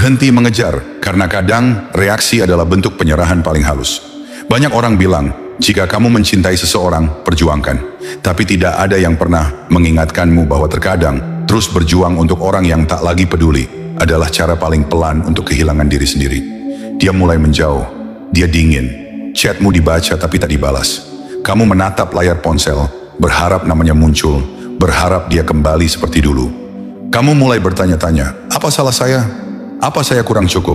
Berhenti mengejar, karena kadang reaksi adalah bentuk penyerahan paling halus. Banyak orang bilang, jika kamu mencintai seseorang, perjuangkan. Tapi tidak ada yang pernah mengingatkanmu bahwa terkadang, terus berjuang untuk orang yang tak lagi peduli adalah cara paling pelan untuk kehilangan diri sendiri. Dia mulai menjauh, dia dingin, chatmu dibaca tapi tak dibalas. Kamu menatap layar ponsel, berharap namanya muncul, berharap dia kembali seperti dulu. Kamu mulai bertanya-tanya, apa salah saya? Apa saya kurang cukup?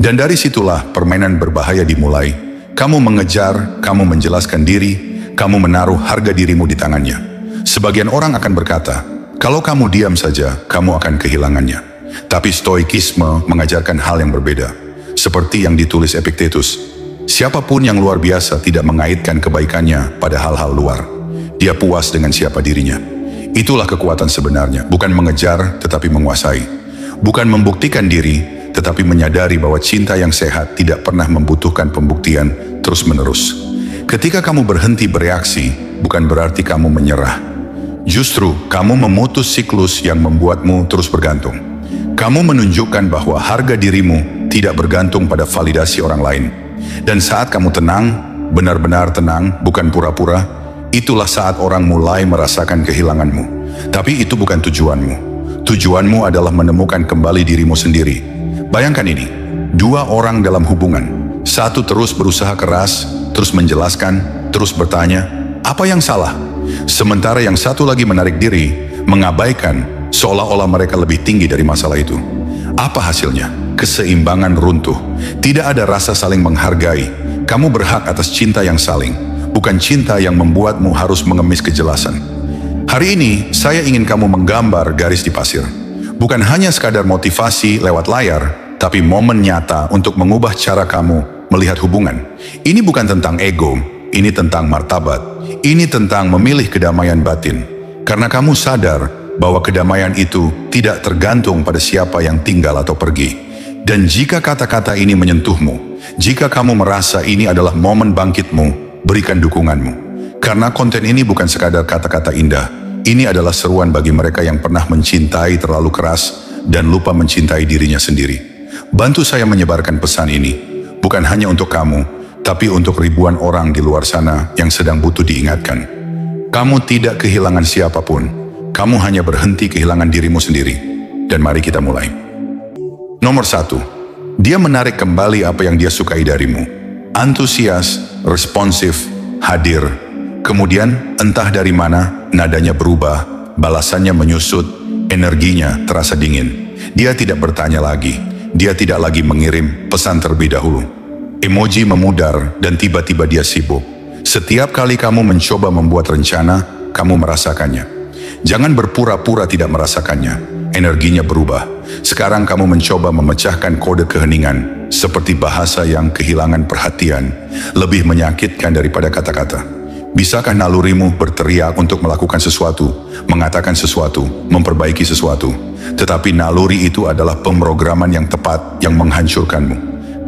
Dan dari situlah permainan berbahaya dimulai. Kamu mengejar, kamu menjelaskan diri, kamu menaruh harga dirimu di tangannya. Sebagian orang akan berkata, kalau kamu diam saja, kamu akan kehilangannya. Tapi stoikisme mengajarkan hal yang berbeda. Seperti yang ditulis Epictetus, siapapun yang luar biasa tidak mengaitkan kebaikannya pada hal-hal luar. Dia puas dengan siapa dirinya. Itulah kekuatan sebenarnya, bukan mengejar tetapi menguasai. Bukan membuktikan diri, tetapi menyadari bahwa cinta yang sehat tidak pernah membutuhkan pembuktian terus-menerus. Ketika kamu berhenti bereaksi, bukan berarti kamu menyerah. Justru, kamu memutus siklus yang membuatmu terus bergantung. Kamu menunjukkan bahwa harga dirimu tidak bergantung pada validasi orang lain. Dan saat kamu tenang, benar-benar tenang, bukan pura-pura, itulah saat orang mulai merasakan kehilanganmu. Tapi itu bukan tujuanmu. Tujuanmu adalah menemukan kembali dirimu sendiri. Bayangkan ini, dua orang dalam hubungan. Satu terus berusaha keras, terus menjelaskan, terus bertanya, apa yang salah? Sementara yang satu lagi menarik diri, mengabaikan, seolah-olah mereka lebih tinggi dari masalah itu. Apa hasilnya? Keseimbangan runtuh. Tidak ada rasa saling menghargai. Kamu berhak atas cinta yang saling, bukan cinta yang membuatmu harus mengemis kejelasan. Hari ini, saya ingin kamu menggambar garis di pasir. Bukan hanya sekadar motivasi lewat layar, tapi momen nyata untuk mengubah cara kamu melihat hubungan. Ini bukan tentang ego, ini tentang martabat. Ini tentang memilih kedamaian batin. Karena kamu sadar bahwa kedamaian itu tidak tergantung pada siapa yang tinggal atau pergi. Dan jika kata-kata ini menyentuhmu, jika kamu merasa ini adalah momen bangkitmu, berikan dukunganmu. Karena konten ini bukan sekadar kata-kata indah. Ini adalah seruan bagi mereka yang pernah mencintai terlalu keras dan lupa mencintai dirinya sendiri. Bantu saya menyebarkan pesan ini, bukan hanya untuk kamu, tapi untuk ribuan orang di luar sana yang sedang butuh diingatkan. Kamu tidak kehilangan siapapun, kamu hanya berhenti kehilangan dirimu sendiri. Dan mari kita mulai. Nomor 1, dia menarik kembali apa yang dia sukai darimu. Antusias, responsif, hadir. Kemudian, entah dari mana, nadanya berubah, balasannya menyusut, energinya terasa dingin. Dia tidak bertanya lagi, dia tidak lagi mengirim pesan terlebih dahulu. Emoji memudar dan tiba-tiba dia sibuk. Setiap kali kamu mencoba membuat rencana, kamu merasakannya. Jangan berpura-pura tidak merasakannya, energinya berubah. Sekarang kamu mencoba memecahkan kode keheningan, seperti bahasa yang kehilangan perhatian, lebih menyakitkan daripada kata-kata. Bisakah nalurimu berteriak untuk melakukan sesuatu, mengatakan sesuatu, memperbaiki sesuatu? Tetapi naluri itu adalah pemrograman yang tepat yang menghancurkanmu.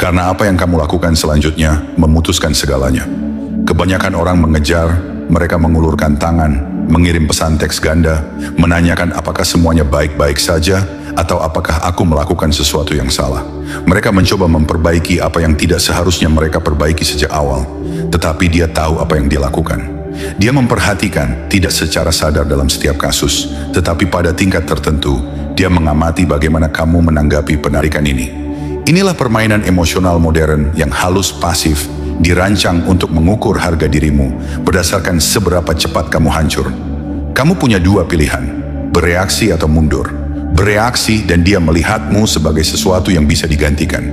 Karena apa yang kamu lakukan selanjutnya memutuskan segalanya. Kebanyakan orang mengejar, mereka mengulurkan tangan, mengirim pesan teks ganda, menanyakan apakah semuanya baik-baik saja, atau apakah aku melakukan sesuatu yang salah. Mereka mencoba memperbaiki apa yang tidak seharusnya mereka perbaiki sejak awal. Tetapi dia tahu apa yang dia lakukan. Dia memperhatikan, tidak secara sadar dalam setiap kasus, tetapi pada tingkat tertentu, dia mengamati bagaimana kamu menanggapi penarikan ini. Inilah permainan emosional modern yang halus pasif, dirancang untuk mengukur harga dirimu berdasarkan seberapa cepat kamu hancur. Kamu punya dua pilihan, bereaksi atau mundur. Bereaksi dan dia melihatmu sebagai sesuatu yang bisa digantikan.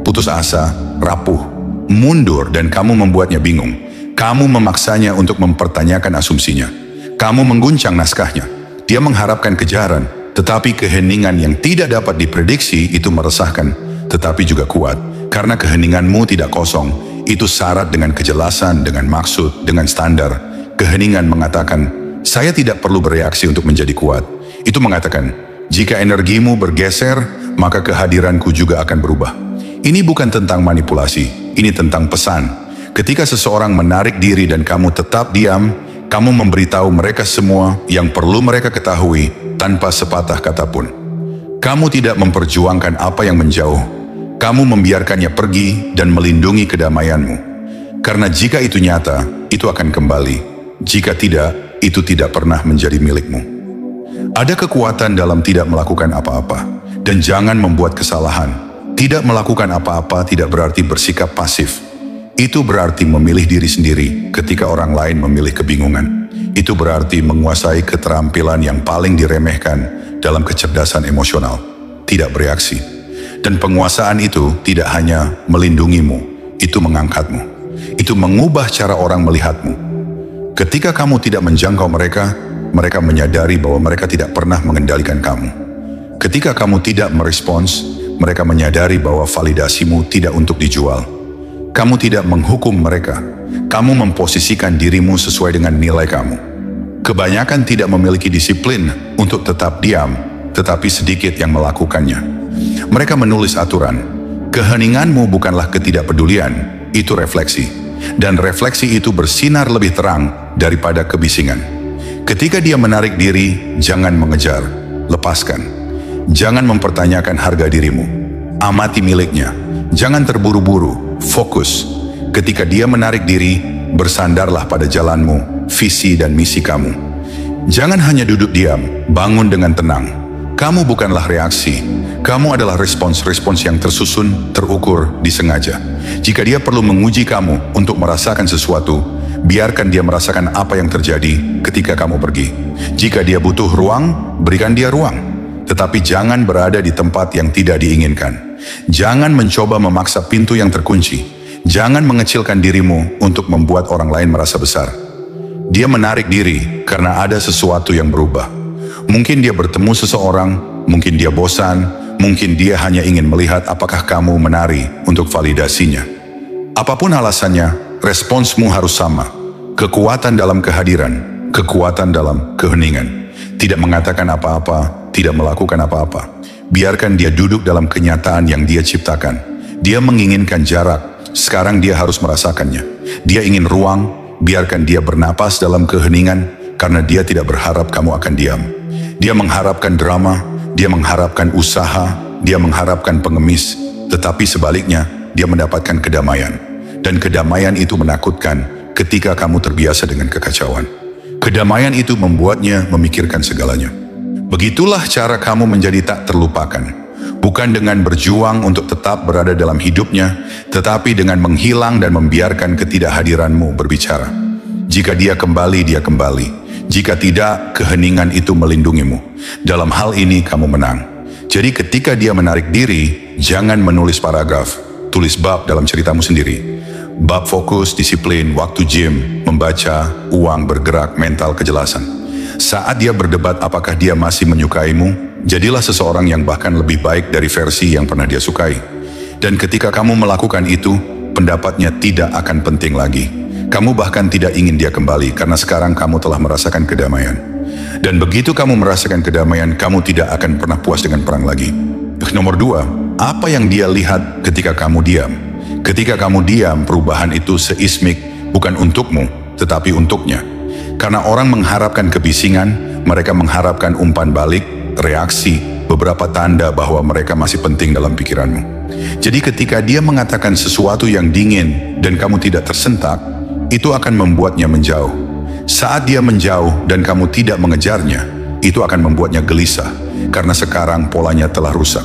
Putus asa, rapuh. Mundur dan kamu membuatnya bingung. Kamu memaksanya untuk mempertanyakan asumsinya. Kamu mengguncang naskahnya. Dia mengharapkan kejaran, tetapi keheningan yang tidak dapat diprediksi itu meresahkan, tetapi juga kuat. Karena keheninganmu tidak kosong, itu syarat dengan kejelasan, dengan maksud, dengan standar. Keheningan mengatakan, saya tidak perlu bereaksi untuk menjadi kuat. Itu mengatakan, jika energimu bergeser, maka kehadiranku juga akan berubah. Ini bukan tentang manipulasi, ini tentang pesan. Ketika seseorang menarik diri dan kamu tetap diam, kamu memberitahu mereka semua yang perlu mereka ketahui tanpa sepatah kata pun. Kamu tidak memperjuangkan apa yang menjauh. Kamu membiarkannya pergi dan melindungi kedamaianmu. Karena jika itu nyata, itu akan kembali. Jika tidak, itu tidak pernah menjadi milikmu. Ada kekuatan dalam tidak melakukan apa-apa. Dan jangan membuat kesalahan. Tidak melakukan apa-apa tidak berarti bersikap pasif. Itu berarti memilih diri sendiri ketika orang lain memilih kebingungan. Itu berarti menguasai keterampilan yang paling diremehkan dalam kecerdasan emosional, tidak bereaksi. Dan penguasaan itu tidak hanya melindungimu, itu mengangkatmu. Itu mengubah cara orang melihatmu. Ketika kamu tidak menjangkau mereka, mereka menyadari bahwa mereka tidak pernah mengendalikan kamu. Ketika kamu tidak merespons, mereka menyadari bahwa validasimu tidak untuk dijual. Kamu tidak menghukum mereka, kamu memposisikan dirimu sesuai dengan nilai kamu. Kebanyakan tidak memiliki disiplin untuk tetap diam, tetapi sedikit yang melakukannya. Mereka menulis aturan. Keheninganmu bukanlah ketidakpedulian, itu refleksi. Dan refleksi itu bersinar lebih terang daripada kebisingan. Ketika dia menarik diri, jangan mengejar, lepaskan. Jangan mempertanyakan harga dirimu. Amati miliknya. Jangan terburu-buru, fokus. Ketika dia menarik diri, bersandarlah pada jalanmu, visi dan misi kamu. Jangan hanya duduk diam, bangun dengan tenang. Kamu bukanlah reaksi, kamu adalah respons yang tersusun, terukur, disengaja. Jika dia perlu menguji kamu untuk merasakan sesuatu, biarkan dia merasakan apa yang terjadi ketika kamu pergi. Jika dia butuh ruang, berikan dia ruang. Tetapi jangan berada di tempat yang tidak diinginkan. Jangan mencoba memaksa pintu yang terkunci. Jangan mengecilkan dirimu untuk membuat orang lain merasa besar. Dia menarik diri karena ada sesuatu yang berubah. Mungkin dia bertemu seseorang, mungkin dia bosan, mungkin dia hanya ingin melihat apakah kamu menari untuk validasinya. Apapun alasannya, responsmu harus sama. Kekuatan dalam kehadiran, kekuatan dalam keheningan. Tidak mengatakan apa-apa, tidak melakukan apa-apa. Biarkan dia duduk dalam kenyataan yang dia ciptakan. Dia menginginkan jarak. Sekarang dia harus merasakannya. Dia ingin ruang, biarkan dia bernapas dalam keheningan karena dia tidak berharap kamu akan diam. Dia mengharapkan drama, dia mengharapkan usaha, dia mengharapkan pengemis, tetapi sebaliknya dia mendapatkan kedamaian. Dan kedamaian itu menakutkan ketika kamu terbiasa dengan kekacauan. Kedamaian itu membuatnya memikirkan segalanya. Begitulah cara kamu menjadi tak terlupakan. Bukan dengan berjuang untuk tetap berada dalam hidupnya, tetapi dengan menghilang dan membiarkan ketidakhadiranmu berbicara. Jika dia kembali, dia kembali. Jika tidak, keheningan itu melindungimu. Dalam hal ini kamu menang. Jadi ketika dia menarik diri, jangan menulis paragraf, tulis bab dalam ceritamu sendiri. Bab fokus, disiplin, waktu gym, membaca, uang, bergerak, mental, kejelasan. Saat dia berdebat apakah dia masih menyukaimu, jadilah seseorang yang bahkan lebih baik dari versi yang pernah dia sukai. Dan ketika kamu melakukan itu, pendapatnya tidak akan penting lagi. Kamu bahkan tidak ingin dia kembali karena sekarang kamu telah merasakan kedamaian. Dan begitu kamu merasakan kedamaian, kamu tidak akan pernah puas dengan perang lagi. Nomor 2, apa yang dia lihat ketika kamu diam? Ketika kamu diam, perubahan itu seismik, bukan untukmu, tetapi untuknya. Karena orang mengharapkan kebisingan, mereka mengharapkan umpan balik, reaksi, beberapa tanda bahwa mereka masih penting dalam pikiranmu. Jadi ketika dia mengatakan sesuatu yang dingin dan kamu tidak tersentak, itu akan membuatnya menjauh. Saat dia menjauh dan kamu tidak mengejarnya, itu akan membuatnya gelisah, karena sekarang polanya telah rusak.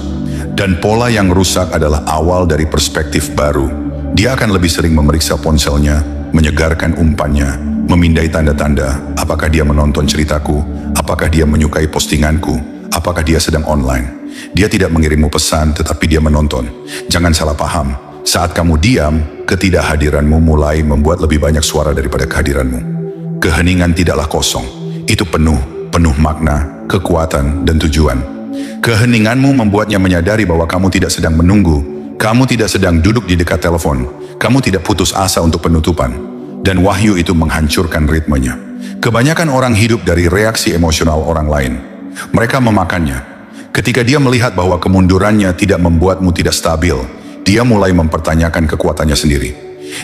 Dan pola yang rusak adalah awal dari perspektif baru. Dia akan lebih sering memeriksa ponselnya, menyegarkan umpannya, memindai tanda-tanda, apakah dia menonton ceritaku, apakah dia menyukai postinganku, apakah dia sedang online. Dia tidak mengirimmu pesan, tetapi dia menonton. Jangan salah paham, saat kamu diam, ketidakhadiranmu mulai membuat lebih banyak suara daripada kehadiranmu. Keheningan tidaklah kosong, itu penuh makna, kekuatan, dan tujuan. Keheninganmu membuatnya menyadari bahwa kamu tidak sedang menunggu, kamu tidak sedang duduk di dekat telepon, kamu tidak putus asa untuk penutupan. Dan wahyu itu menghancurkan ritmenya. Kebanyakan orang hidup dari reaksi emosional orang lain. Mereka memakannya. Ketika dia melihat bahwa kemundurannya tidak membuatmu tidak stabil, dia mulai mempertanyakan kekuatannya sendiri.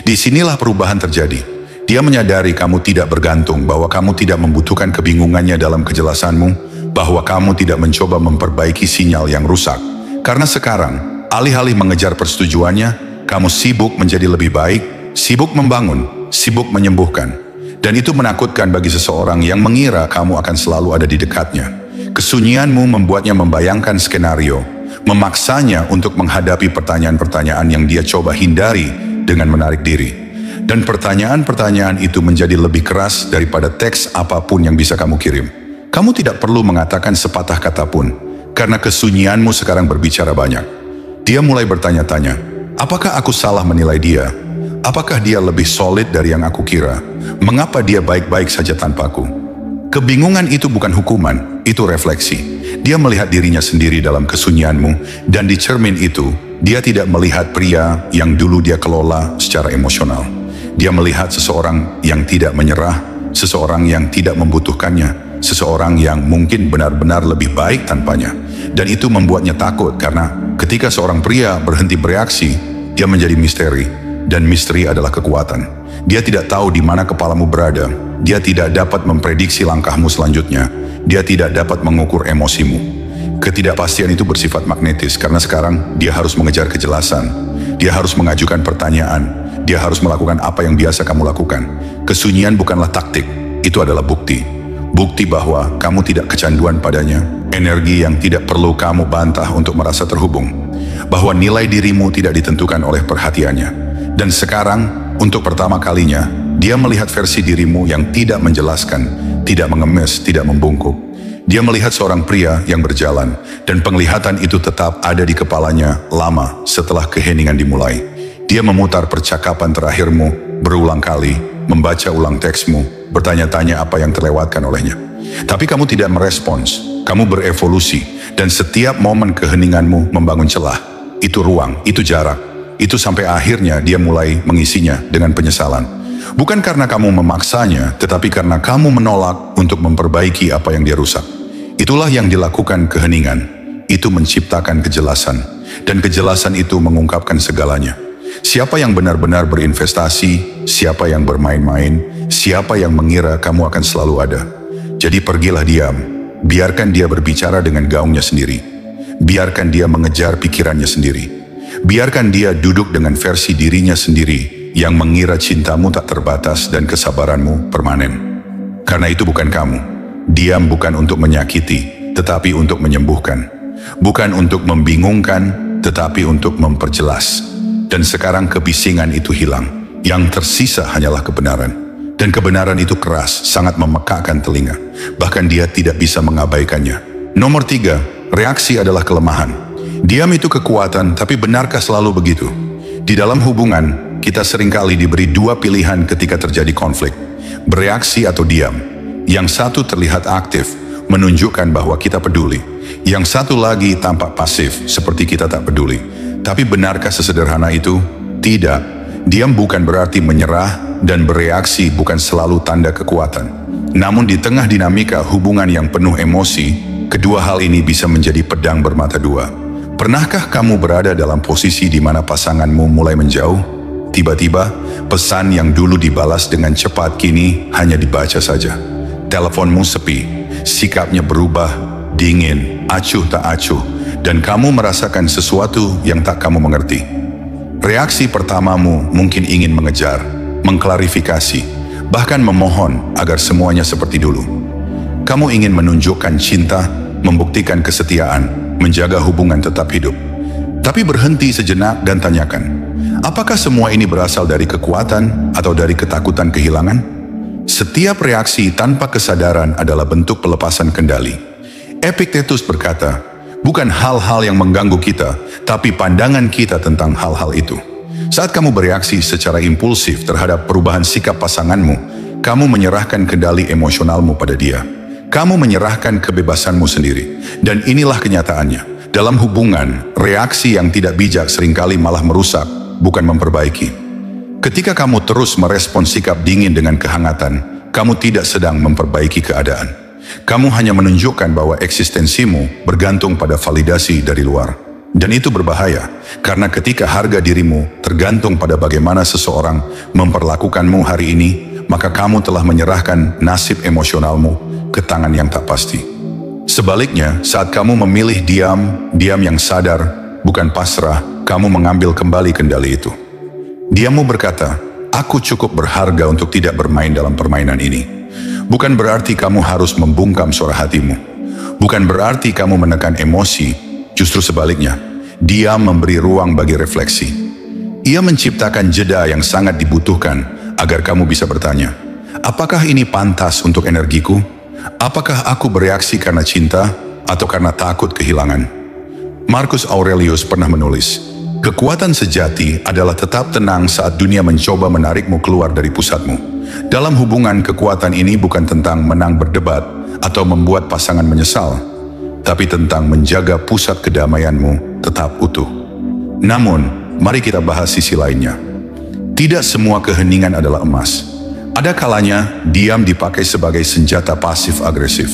Disinilah perubahan terjadi. Dia menyadari kamu tidak bergantung, bahwa kamu tidak membutuhkan kebingungannya dalam kejelasanmu, bahwa kamu tidak mencoba memperbaiki sinyal yang rusak. Karena sekarang, alih-alih mengejar persetujuannya, kamu sibuk menjadi lebih baik, sibuk membangun, sibuk menyembuhkan. Dan itu menakutkan bagi seseorang yang mengira kamu akan selalu ada di dekatnya. Kesunyianmu membuatnya membayangkan skenario, memaksanya untuk menghadapi pertanyaan-pertanyaan yang dia coba hindari dengan menarik diri. Dan pertanyaan-pertanyaan itu menjadi lebih keras daripada teks apapun yang bisa kamu kirim. Kamu tidak perlu mengatakan sepatah kata pun, karena kesunyianmu sekarang berbicara banyak. Dia mulai bertanya-tanya, apakah aku salah menilai dia? Apakah dia lebih solid dari yang aku kira? Mengapa dia baik-baik saja tanpaku? Kebingungan itu bukan hukuman, itu refleksi. Dia melihat dirinya sendiri dalam kesunyianmu, dan di cermin itu, dia tidak melihat pria yang dulu dia kelola secara emosional. Dia melihat seseorang yang tidak menyerah, seseorang yang tidak membutuhkannya, seseorang yang mungkin benar-benar lebih baik tanpanya. Dan itu membuatnya takut karena ketika seorang pria berhenti bereaksi, dia menjadi misteri. Dan misteri adalah kekuatan. Dia tidak tahu di mana kepalamu berada. Dia tidak dapat memprediksi langkahmu selanjutnya. Dia tidak dapat mengukur emosimu. Ketidakpastian itu bersifat magnetis karena sekarang dia harus mengejar kejelasan. Dia harus mengajukan pertanyaan. Dia harus melakukan apa yang biasa kamu lakukan. Kesunyian bukanlah taktik, itu adalah bukti. Bukti bahwa kamu tidak kecanduan padanya. Energi yang tidak perlu kamu bantah untuk merasa terhubung. Bahwa nilai dirimu tidak ditentukan oleh perhatiannya. Dan sekarang, untuk pertama kalinya, dia melihat versi dirimu yang tidak menjelaskan, tidak mengemis, tidak membungkuk. Dia melihat seorang pria yang berjalan, dan penglihatan itu tetap ada di kepalanya lama setelah keheningan dimulai. Dia memutar percakapan terakhirmu berulang kali, membaca ulang teksmu, bertanya-tanya apa yang terlewatkan olehnya. Tapi kamu tidak merespons, kamu berevolusi, dan setiap momen keheninganmu membangun celah. Itu ruang, itu jarak, itu sampai akhirnya dia mulai mengisinya dengan penyesalan. Bukan karena kamu memaksanya, tetapi karena kamu menolak untuk memperbaiki apa yang dia rusak. Itulah yang dilakukan keheningan, itu menciptakan kejelasan, dan kejelasan itu mengungkapkan segalanya. Siapa yang benar-benar berinvestasi, siapa yang bermain-main, siapa yang mengira kamu akan selalu ada. Jadi pergilah diam, biarkan dia berbicara dengan gaungnya sendiri. Biarkan dia mengejar pikirannya sendiri. Biarkan dia duduk dengan versi dirinya sendiri yang mengira cintamu tak terbatas dan kesabaranmu permanen. Karena itu bukan kamu. Diam bukan untuk menyakiti, tetapi untuk menyembuhkan. Bukan untuk membingungkan, tetapi untuk memperjelas. Dan sekarang kebisingan itu hilang. Yang tersisa hanyalah kebenaran. Dan kebenaran itu keras, sangat memekakkan telinga. Bahkan dia tidak bisa mengabaikannya. Nomor 3, reaksi adalah kelemahan. Diam itu kekuatan, tapi benarkah selalu begitu? Di dalam hubungan, kita seringkali diberi dua pilihan ketika terjadi konflik. Bereaksi atau diam. Yang satu terlihat aktif, menunjukkan bahwa kita peduli. Yang satu lagi tampak pasif, seperti kita tak peduli. Tapi benarkah sesederhana itu? Tidak. Diam bukan berarti menyerah dan bereaksi bukan selalu tanda kekuatan. Namun di tengah dinamika hubungan yang penuh emosi, kedua hal ini bisa menjadi pedang bermata dua. Pernahkah kamu berada dalam posisi di mana pasanganmu mulai menjauh? Tiba-tiba, pesan yang dulu dibalas dengan cepat kini hanya dibaca saja. Teleponmu sepi, sikapnya berubah, dingin, acuh tak acuh, dan kamu merasakan sesuatu yang tak kamu mengerti. Reaksi pertamamu mungkin ingin mengejar, mengklarifikasi, bahkan memohon agar semuanya seperti dulu. Kamu ingin menunjukkan cinta, membuktikan kesetiaan, menjaga hubungan tetap hidup. Tapi berhenti sejenak dan tanyakan, apakah semua ini berasal dari kekuatan atau dari ketakutan kehilangan? Setiap reaksi tanpa kesadaran adalah bentuk pelepasan kendali. Epictetus berkata, bukan hal-hal yang mengganggu kita, tapi pandangan kita tentang hal-hal itu. Saat kamu bereaksi secara impulsif terhadap perubahan sikap pasanganmu, kamu menyerahkan kendali emosionalmu pada dia. Kamu menyerahkan kebebasanmu sendiri. Dan inilah kenyataannya. Dalam hubungan, reaksi yang tidak bijak seringkali malah merusak, bukan memperbaiki. Ketika kamu terus merespons sikap dingin dengan kehangatan, kamu tidak sedang memperbaiki keadaan. Kamu hanya menunjukkan bahwa eksistensimu bergantung pada validasi dari luar. Dan itu berbahaya, karena ketika harga dirimu tergantung pada bagaimana seseorang memperlakukanmu hari ini, maka kamu telah menyerahkan nasib emosionalmu ke tangan yang tak pasti. Sebaliknya, saat kamu memilih diam yang sadar, bukan pasrah, kamu mengambil kembali kendali itu. Diammu berkata, aku cukup berharga untuk tidak bermain dalam permainan ini. Bukan berarti kamu harus membungkam suara hatimu. Bukan berarti kamu menekan emosi, justru sebaliknya. Diam memberi ruang bagi refleksi. Ia menciptakan jeda yang sangat dibutuhkan agar kamu bisa bertanya, apakah ini pantas untuk energiku? Apakah aku bereaksi karena cinta atau karena takut kehilangan? Marcus Aurelius pernah menulis, kekuatan sejati adalah tetap tenang saat dunia mencoba menarikmu keluar dari pusatmu. Dalam hubungan, kekuatan ini bukan tentang menang berdebat atau membuat pasangan menyesal, tapi tentang menjaga pusat kedamaianmu tetap utuh. Namun, mari kita bahas sisi lainnya. Tidak semua keheningan adalah emas. Ada kalanya, diam dipakai sebagai senjata pasif-agresif,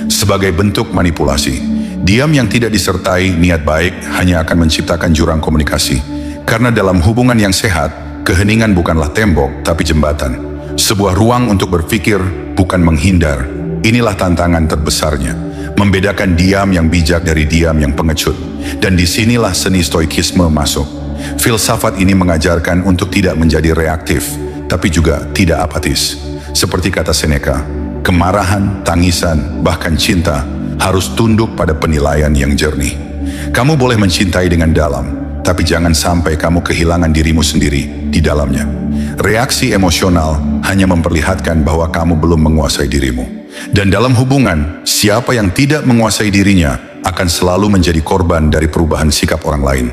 sebagai bentuk manipulasi. Diam yang tidak disertai niat baik hanya akan menciptakan jurang komunikasi. Karena dalam hubungan yang sehat, keheningan bukanlah tembok, tapi jembatan. Sebuah ruang untuk berpikir, bukan menghindar. Inilah tantangan terbesarnya. Membedakan diam yang bijak dari diam yang pengecut. Dan disinilah seni stoikisme masuk. Filsafat ini mengajarkan untuk tidak menjadi reaktif, tapi juga tidak apatis. Seperti kata Seneca, kemarahan, tangisan, bahkan cinta harus tunduk pada penilaian yang jernih. Kamu boleh mencintai dengan dalam, tapi jangan sampai kamu kehilangan dirimu sendiri di dalamnya. Reaksi emosional hanya memperlihatkan bahwa kamu belum menguasai dirimu. Dan dalam hubungan, siapa yang tidak menguasai dirinya akan selalu menjadi korban dari perubahan sikap orang lain.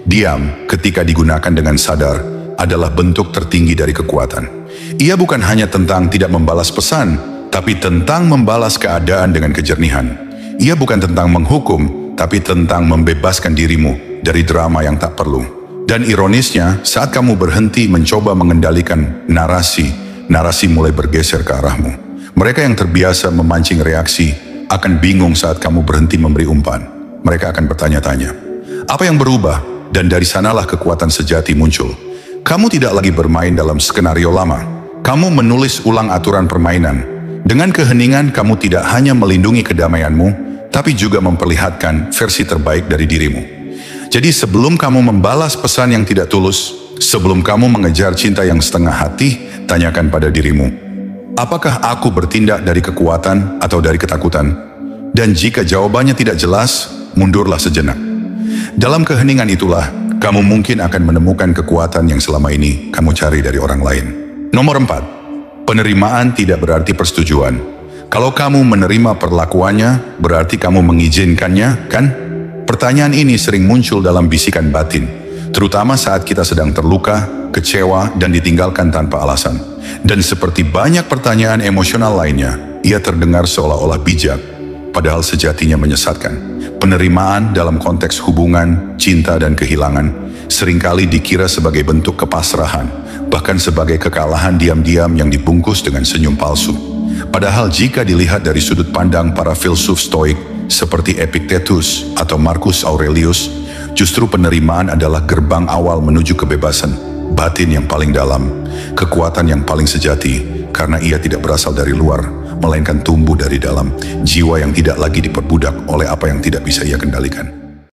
Diam, ketika digunakan dengan sadar, adalah bentuk tertinggi dari kekuatan. Ia bukan hanya tentang tidak membalas pesan, tapi tentang membalas keadaan dengan kejernihan. Ia bukan tentang menghukum, tapi tentang membebaskan dirimu dari drama yang tak perlu. Dan ironisnya, saat kamu berhenti mencoba mengendalikan narasi mulai bergeser ke arahmu. Mereka yang terbiasa memancing reaksi akan bingung saat kamu berhenti memberi umpan. Mereka akan bertanya-tanya, apa yang berubah? Dan dari sanalah kekuatan sejati muncul. Kamu tidak lagi bermain dalam skenario lama. Kamu menulis ulang aturan permainan. Dengan keheningan, kamu tidak hanya melindungi kedamaianmu, tapi juga memperlihatkan versi terbaik dari dirimu. Jadi sebelum kamu membalas pesan yang tidak tulus, sebelum kamu mengejar cinta yang setengah hati, tanyakan pada dirimu, apakah aku bertindak dari kekuatan atau dari ketakutan? Dan jika jawabannya tidak jelas, mundurlah sejenak. Dalam keheningan itulah, kamu mungkin akan menemukan kekuatan yang selama ini kamu cari dari orang lain. Nomor 4, penerimaan tidak berarti persetujuan. Kalau kamu menerima perlakuannya, berarti kamu mengizinkannya, kan? Pertanyaan ini sering muncul dalam bisikan batin, terutama saat kita sedang terluka, kecewa, dan ditinggalkan tanpa alasan. Dan seperti banyak pertanyaan emosional lainnya, ia terdengar seolah-olah bijak, padahal sejatinya menyesatkan. Penerimaan dalam konteks hubungan, cinta, dan kehilangan seringkali dikira sebagai bentuk kepasrahan, bahkan sebagai kekalahan diam-diam yang dibungkus dengan senyum palsu. Padahal jika dilihat dari sudut pandang para filsuf stoik seperti Epictetus atau Marcus Aurelius, justru penerimaan adalah gerbang awal menuju kebebasan batin yang paling dalam, kekuatan yang paling sejati, karena ia tidak berasal dari luar, melainkan tumbuh dari dalam jiwa yang tidak lagi diperbudak oleh apa yang tidak bisa ia kendalikan.